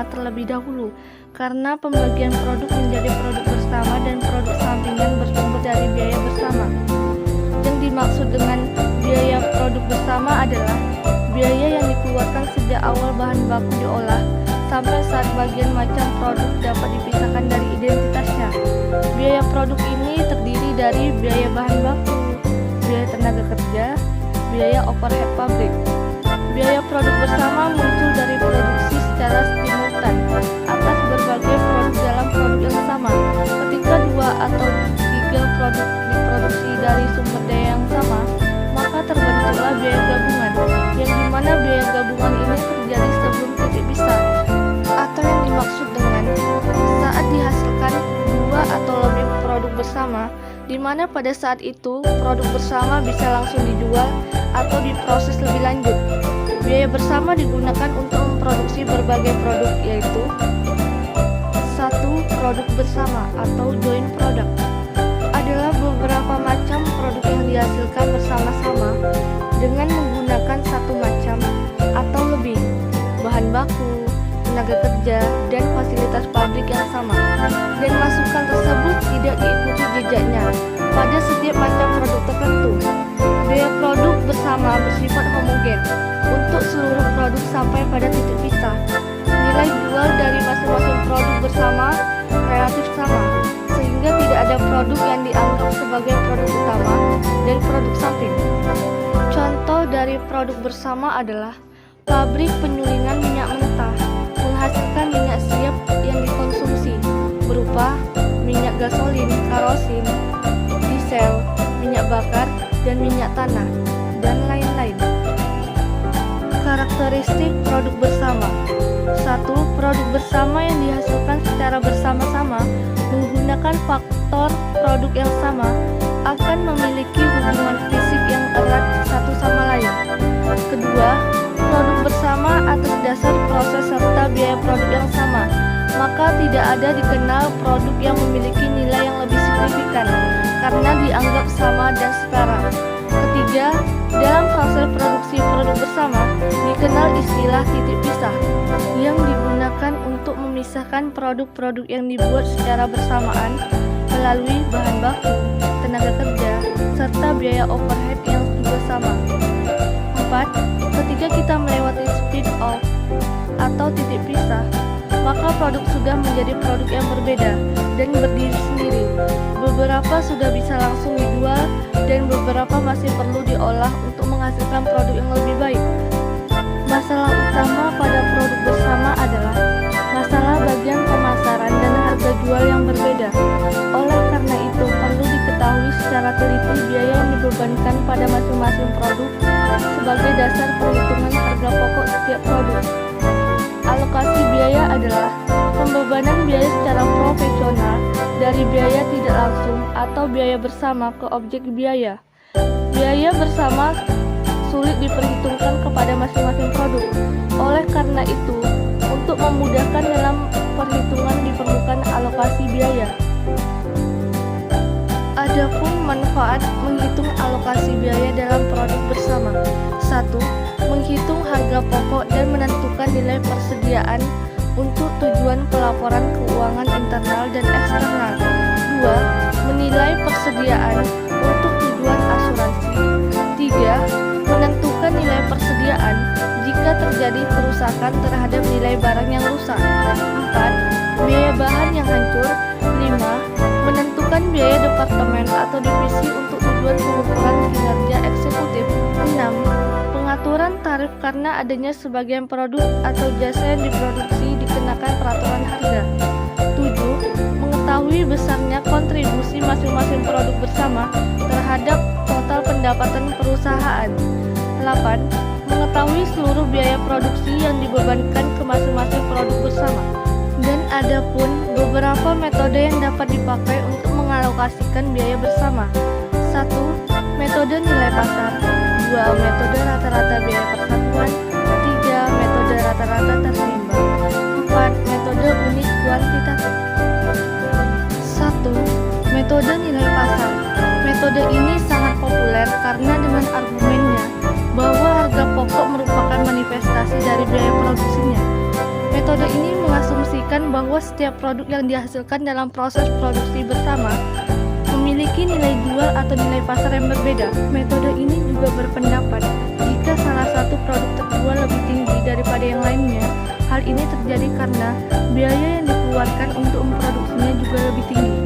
bersama terlebih dahulu, karena pembagian produk menjadi produk bersama dan produk sampingan bersumber dari biaya bersama. Yang dimaksud dengan biaya produk bersama adalah biaya yang dikeluarkan sejak awal bahan baku diolah sampai saat bagian macam produk dapat dipisahkan dari identitasnya. Biaya produk ini terdiri dari biaya bahan baku, biaya tenaga kerja, biaya overhead pabrik. Biaya produk bersama muncul dari produksi secara simultan atas berbagai produk dalam produk yang sama. Ketika 2 atau 3 produk diproduksi dari sumber daya yang sama, maka terbentuklah biaya gabungan, yang dimana biaya gabungan ini terjadi sebelum titik pisah, atau yang dimaksud dengan saat dihasilkan 2 atau lebih produk bersama, di mana pada saat itu produk bersama bisa langsung dijual atau diproses lebih lanjut. Biaya bersama digunakan untuk memproduksi berbagai produk, yaitu 1. Produk bersama atau joint product adalah beberapa macam produk yang dihasilkan bersama-sama dengan menggunakan satu macam atau lebih bahan baku, tenaga kerja, dan fasilitas pabrik yang sama, dan masukan tersebut tidak diikuti jejaknya pada setiap macam produk tertentu. Biaya produk bersama bersifat homogen untuk seluruh produk sampai pada titik pisah. Nilai jual dari masing-masing produk bersama relatif sama, sehingga tidak ada produk yang dianggap sebagai produk utama dan produk samping. Contoh dari produk bersama adalah pabrik penyulingan minyak mentah menghasilkan minyak siap yang dikonsumsi berupa minyak gasolin, kerosin, diesel, minyak bakar, dan minyak tanah, dan lain-lain. Karakteristik produk bersama. 1. Produk bersama yang dihasilkan secara bersama-sama menggunakan faktor produk yang sama akan memiliki hubungan fisik yang erat satu sama lain. Kedua, produk bersama atas dasar proses serta biaya produk yang sama, maka tidak ada dikenal produk yang memiliki nilai yang lebih signifikan karena dianggap sama dan setara. Ketiga, dalam proses produksi produk bersama dikenal istilah titik pisah yang digunakan untuk memisahkan produk-produk yang dibuat secara bersamaan melalui bahan baku, tenaga kerja, serta biaya overhead yang juga sama. 4. Ketika kita melewati speed off atau titik pisah, maka produk sudah menjadi produk yang berbeda dan berdiri sendiri. Beberapa sudah bisa langsung dijual dan beberapa masih perlu diolah untuk menghasilkan produk yang lebih baik. Masalah utama pada produk bersama adalah masalah bagian pemasaran dan harga jual yang berbeda. Oleh karena itu, perlu diketahui secara teliti biaya yang dibebankan pada masing-masing produk sebagai dasar perhitungan harga pokok setiap produk. Alokasi biaya adalah pembebanan biaya secara profesional dari biaya tidak langsung atau biaya bersama ke objek biaya. Biaya bersama sulit diperhitungkan kepada masing-masing produk. Oleh karena itu, untuk memudahkan dalam perhitungan diperlukan alokasi biaya. Adapun manfaat menghitung alokasi biaya dalam produk bersama. 1. Menghitung harga pokok dan menentukan nilai persediaan untuk tujuan pelaporan keuangan internal dan eksternal. 2. Menilai persediaan untuk tujuan asuransi. 3. Menentukan nilai persediaan jika terjadi kerusakan terhadap nilai barang yang rusak. 4. Biaya bahan yang hancur. 5. Menentukan biaya departemen atau divisi untuk tujuan pengukuran kinerja eksekutif. 6. Pengaturan tarif karena adanya sebagian produk atau jasa yang diproduksi dikenakan peraturan harga. 7. Mengetahui besarnya kontribusi masing-masing produk bersama terhadap total pendapatan perusahaan. 8. Mengetahui seluruh biaya produksi yang dibebankan ke masing-masing produk bersama. Dan ada pun beberapa metode yang dapat dipakai untuk mengalokasikan biaya bersama. 1. Metode nilai pasar. 2. Metode rata-rata biaya persatuan. 3. Metode rata-rata terseimbang. 4. Metode unit kuantitatif. 1. Metode nilai pasar. Metode ini sangat populer karena dengan argumennya bahwa harga pokok merupakan manifestasi dari biaya produksinya. Metode ini setiap produk yang dihasilkan dalam proses produksi bersama memiliki nilai jual atau nilai pasar yang berbeda. Metode ini juga berpendapat jika salah satu produk terjual lebih tinggi daripada yang lainnya, hal ini terjadi karena biaya yang dikeluarkan untuk memproduksinya juga lebih tinggi.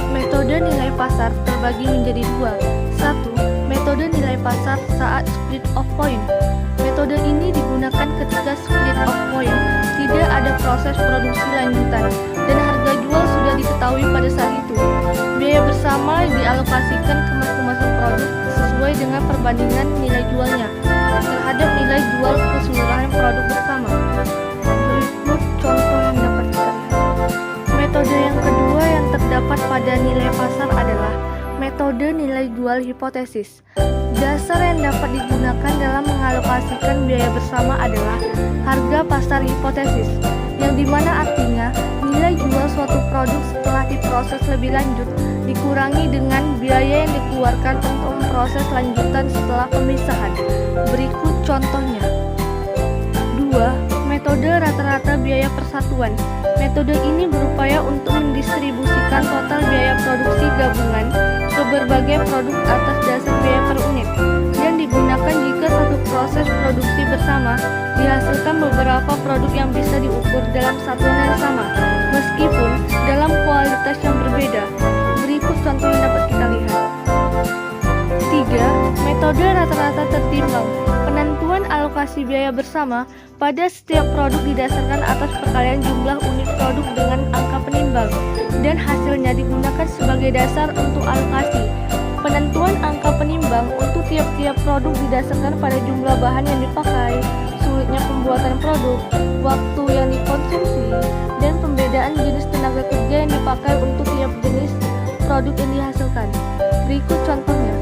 Metode nilai pasar terbagi menjadi dua. 1. Metode nilai pasar saat split of point. Metode ini digunakan ketika split of point tidak ada proses produksi lanjutan dan harga jual sudah diketahui pada saat itu. Biaya bersama dialokasikan ke masing-masing produk sesuai dengan perbandingan nilai jualnya terhadap nilai jual keseluruhan produk bersama. Berikut contoh yang dapat kita lihat. Metode yang kedua yang terdapat pada nilai pasar adalah metode nilai jual hipotesis. Dasar yang dapat digunakan dalam mengalokasikan biaya bersama adalah harga pasar hipotesis, yang dimana artinya nilai jual suatu produk setelah diproses lebih lanjut dikurangi dengan biaya yang dikeluarkan untuk memproses lanjutan setelah pemisahan. Berikut contohnya. 2. Metode rata-rata biaya persatuan. Metode ini berupaya untuk mendistribusikan total biaya produksi gabungan ke berbagai produk atas dasar biaya per unit, dan digunakan jika satu proses produksi bersama dihasilkan beberapa produk yang bisa diukur dalam satuan yang sama, meskipun dalam kualitas yang berbeda. Berikut contoh yang dapat kita lihat. 3. Metode rata-rata tertimbang. Penentuan alokasi biaya bersama pada setiap produk didasarkan atas perkalian jumlah unit produk dengan angka penimbang, dan hasilnya digunakan sebagai dasar untuk alokasi. Penentuan angka penimbang untuk tiap-tiap produk didasarkan pada jumlah bahan yang dipakai, sulitnya pembuatan produk, waktu yang dikonsumsi, dan pembedaan jenis tenaga kerja yang dipakai untuk tiap jenis produk yang dihasilkan. Berikut contohnya.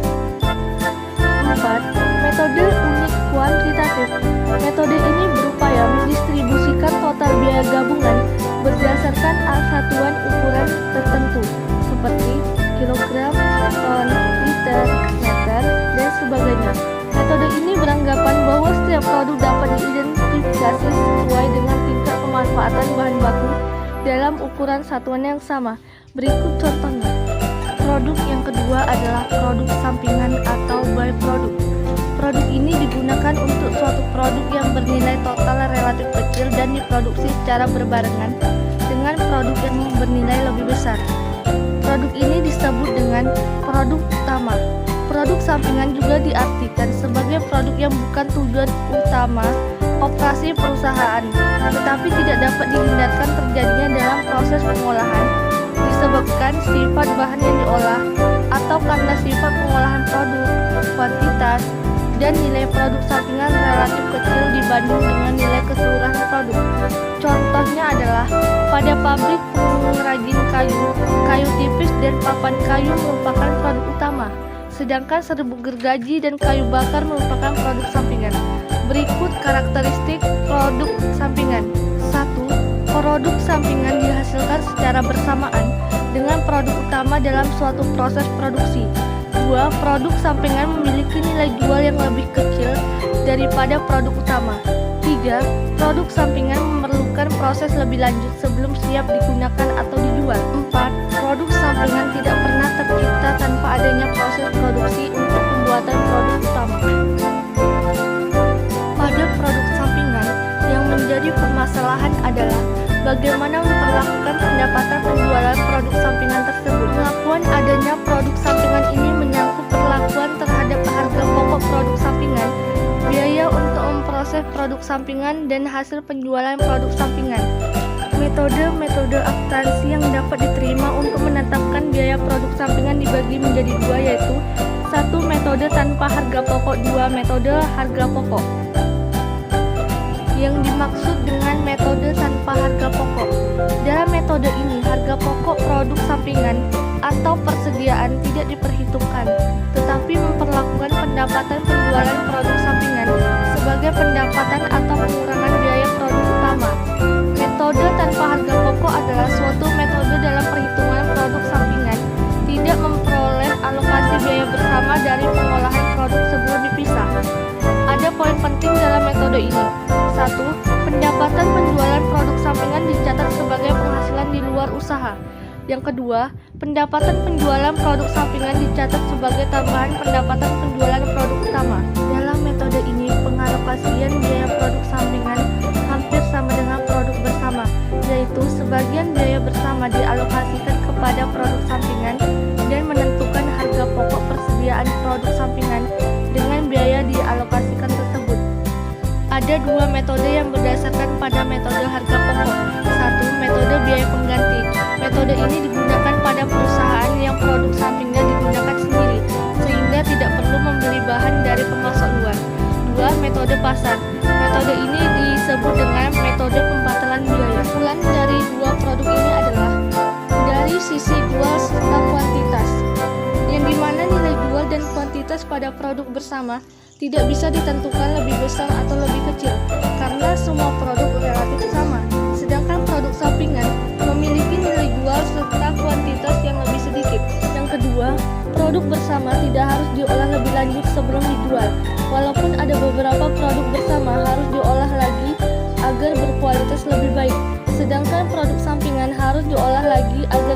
4. Metode unik kuantitatif. Metode ini berupaya mendistribusikan total biaya gabungan berdasarkan satuan ukuran tertentu seperti kilogram, ton, liter, meter, dan sebagainya. Metode ini beranggapan bahwa setiap produk dapat diidentifikasi sesuai dengan tingkat pemanfaatan bahan baku dalam ukuran satuan yang sama. Berikut contohnya. Produk yang kedua adalah produk sampingan atau byproduct. Produk ini digunakan untuk suatu produk yang bernilai total relatif kecil dan diproduksi secara berbarengan dengan produk yang bernilai lebih besar. Produk ini disebut dengan produk utama. Produk sampingan juga diartikan sebagai produk yang bukan tujuan utama operasi perusahaan, tetapi tidak dapat dihindarkan terjadinya dalam proses pengolahan disebabkan sifat bahan yang diolah atau karena sifat pengolahan produk, kuantitas, dan nilai produk sampingan relatif kecil dibanding dengan nilai keseluruhan produk. Contohnya adalah pada pabrik pengrajin kayu, kayu tipis dan papan kayu merupakan produk utama, sedangkan serbuk gergaji dan kayu bakar merupakan produk sampingan. Berikut karakteristik produk sampingan. 1. Produk sampingan dihasilkan secara bersamaan dengan produk utama dalam suatu proses produksi. 2. Produk sampingan memiliki nilai jual yang lebih kecil daripada produk utama. 3. Produk sampingan memerlukan proses lebih lanjut sebelum siap digunakan atau dijual. 4. Produk sampingan tidak pernah tercipta tanpa adanya proses produksi untuk pembuatan produk utama. Pada produk sampingan, yang menjadi permasalahan adalah bagaimana memperlakukan pendapatan penjualan produk sampingan tersebut. Pengakuan adanya produk sampingan ini menyangkut perlakuan terhadap harga pokok produk sampingan, biaya untuk memproses produk sampingan, dan hasil penjualan produk sampingan. Metode akuntansi yang dapat diterima untuk menetapkan biaya produk sampingan dibagi menjadi dua, yaitu 1. Metode tanpa harga pokok. 2. Metode harga pokok. Yang dimaksud dengan metode tanpa harga pokok, dalam metode ini harga pokok produk sampingan atau persediaan tidak diperhitungkan, tetapi memperlakukan pendapatan penjualan produk sampingan sebagai pendapatan atau pengurangan biaya produk utama. Metode tanpa harga pokok adalah suatu metode dalam perhitungan produk sampingan tidak memperoleh alokasi biaya bersama dari pengolahan produk sebelum dipisah. Ada poin penting dalam metode metode ini. 1. Pendapatan penjualan produk sampingan dicatat sebagai penghasilan di luar usaha. Yang kedua, pendapatan penjualan produk sampingan dicatat sebagai tambahan pendapatan penjualan produk utama. Dalam metode ini, pengalokasian biaya produk sampingan hampir sama dengan produk bersama, yaitu sebagian biaya bersama dialokasikan kepada produk sampingan dan menentukan harga pokok persediaan produk sampingan dengan biaya dialokasikan tersebut. Ada dua metode yang berdasarkan pada metode harga pokok. 1. Metode biaya pengganti. Metode ini digunakan pada perusahaan yang produk sampingnya digunakan sendiri, sehingga tidak perlu membeli bahan dari pemasok luar. 2. Metode pasar. Metode ini disebut dengan metode pembatalan biaya. Kesimpulan dari dua produk ini adalah dari sisi jual serta kuantitas, yang dimana nilai jual dan kuantitas pada produk bersama tidak bisa ditentukan lebih besar atau lebih kecil, karena semua produk relatif sama. Sedangkan produk sampingan memiliki nilai jual serta kuantitas yang lebih sedikit. Yang kedua, produk bersama tidak harus diolah lebih lanjut sebelum dijual, walaupun ada beberapa produk bersama harus diolah lagi agar berkualitas lebih baik. Sedangkan produk sampingan harus diolah lagi agar